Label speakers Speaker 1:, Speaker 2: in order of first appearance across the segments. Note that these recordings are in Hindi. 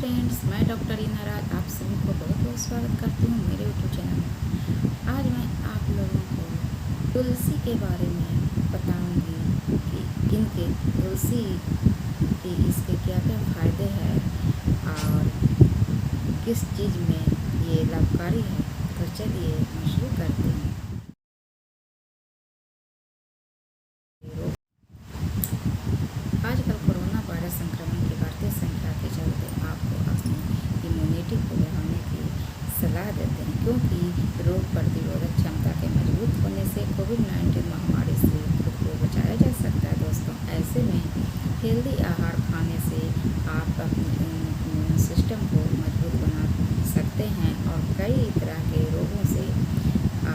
Speaker 1: फ्रेंड्स, मैं डॉक्टर इनाराज आप सभी को बहुत बहुत स्वागत करती हूँ मेरे यूट्यूब चैनल में। आज मैं आप लोगों को तुलसी के बारे में बताऊंगी कि किनके तुलसी के इसके क्या क्या फ़ायदे हैं और किस चीज़ में ये लाभकारी है। तो चलिए मैं शुरू करती हूँ। आजकल कोरोना वायरस संक्रमण की बढ़ती संख्या के चलते आपको अपनी इम्यूनिटी को बढ़ाने की सलाह देते हैं, क्योंकि रोग प्रतिरोधक क्षमता के मजबूत होने से कोविड-19 महामारी से खुद को बचाया जा सकता है। दोस्तों, ऐसे में हेल्दी आहार खाने से आप अपने इम्यून सिस्टम को मजबूत बना सकते हैं और कई तरह के रोगों से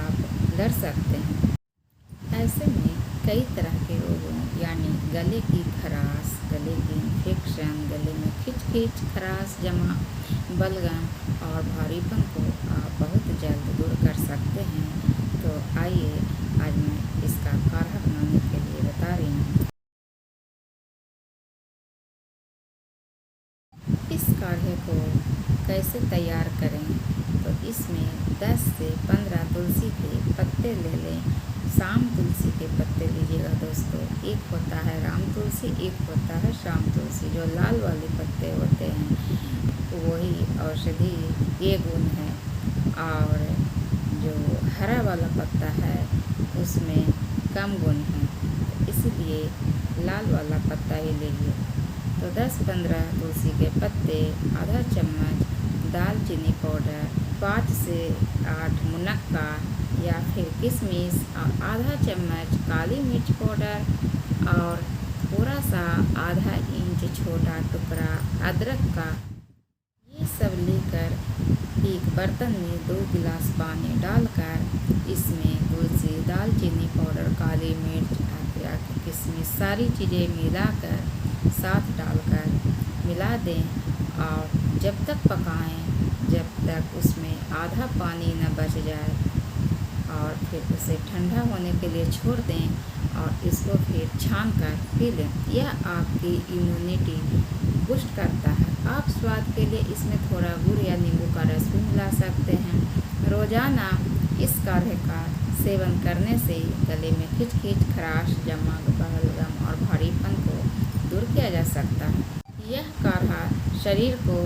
Speaker 1: आप लड़ सकते हैं। ऐसे में कई तरह के रोगों यानी गले की खराश, गले की इन्फेक्शन, गले में खिंच खराश जमा, बलगम और भारीपन को आप बहुत जल्द दूर कर सकते हैं। तो आइए आज मैं इसका काढ़ा बनाने के लिए बता रही हूँ। इस काढ़े को कैसे तैयार करें, तो इसमें 10 से 15 तुलसी के पत्ते ले लें। शाम तुलसी के पत्ते लीजिएगा दोस्तों। एक होता है राम तुलसी, एक होता है शाम तुलसी। जो लाल वाले पत्ते होते हैं वही औषधि ये गुण है, और जो हरा वाला पत्ता है उसमें कम गुण है, इसलिए लाल वाला पत्ता ही लीजिए। तो 10-15 तुलसी के पत्ते, आधा चम्मच दालचीनी पाउडर, 5 से 8 मुनक्का या फिर किशमिश, और आधा चम्मच काली मिर्च पाउडर और थोड़ा सा आधा इंच छोटा टुकड़ा अदरक का। ये सब लेकर एक बर्तन में 2 गिलास पानी डालकर इसमें तुलसी, दालचीनी पाउडर, काली मिर्च, अदरक, किशमिश सारी चीज़ें मिलाकर साथ डालकर मिला दें और जब तक पकाएं जब तक उसमें आधा पानी न बच जाए, और फिर उसे ठंडा होने के लिए छोड़ दें और इसको फिर छान कर पी लें। यह आपकी इम्यूनिटी बूस्ट करता है। आप स्वाद के लिए इसमें थोड़ा गुड़ या नींबू का रस भी मिला सकते हैं। रोज़ाना इस काढ़े का सेवन करने से गले में खिंच खराश, जमा, बलगम और भारीपन को दूर किया जा सकता है। यह काढ़ा शरीर को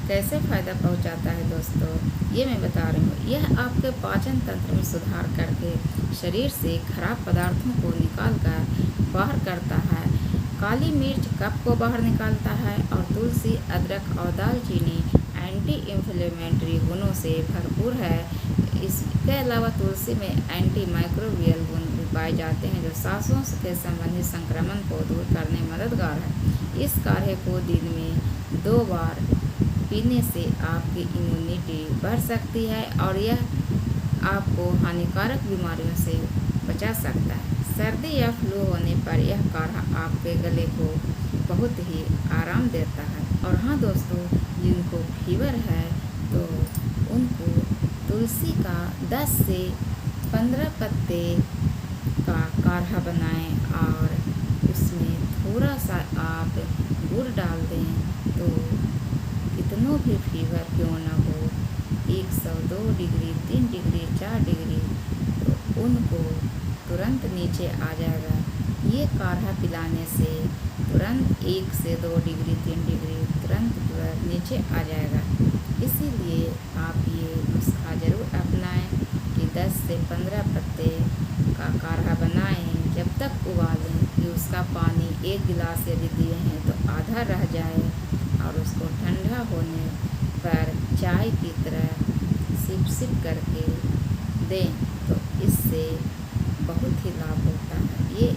Speaker 1: कैसे फ़ायदा पहुंचाता है दोस्तों, ये मैं बता रही हूँ। यह आपके पाचन तंत्र में सुधार करके शरीर से खराब पदार्थों को निकाल कर बाहर करता है। काली मिर्च कफ को बाहर निकालता है और तुलसी, अदरक और दालचीनी एंटी इन्फ्लेमेटरी गुणों से भरपूर है। इसके अलावा तुलसी में एंटी माइक्रोबियल गुण भी पाए जाते हैं, जो सांसों के संबंधित संक्रमण को दूर करने में मददगार है। इस काढ़े को दिन में 2 बार पीने से आपकी इम्यूनिटी बढ़ सकती है और यह आपको हानिकारक बीमारियों से बचा सकता है। सर्दी या फ्लू होने पर यह काढ़ा आपके गले को बहुत ही आराम देता है। और हाँ दोस्तों, जिनको फीवर है तो उनको तुलसी का 10 से 15 पत्ते का काढ़ा बनाएं और उसमें थोड़ा सा आप गुड़ डाल दें, तो कितनों भी फीवर क्यों ना हो, 102 डिग्री, 3 डिग्री, 4 डिग्री, तो उनको तुरंत नीचे आ जाएगा। ये काढ़ा पिलाने से तुरंत 1 से 2 डिग्री, 3 डिग्री तुरंत नीचे आ जाएगा। इसीलिए आप ये नुस्खा ज़रूर अपनाएं कि 10 से 15 पत्ते का काढ़ा बनाएं। जब तक उबालें कि उसका पानी 1 गिलास यदि दिए हैं तो आधा रह जाए, और उसको ठंडा होने पर चाय की तरह सिप करके दें, तो इससे बहुत ही लाभ होता है। ये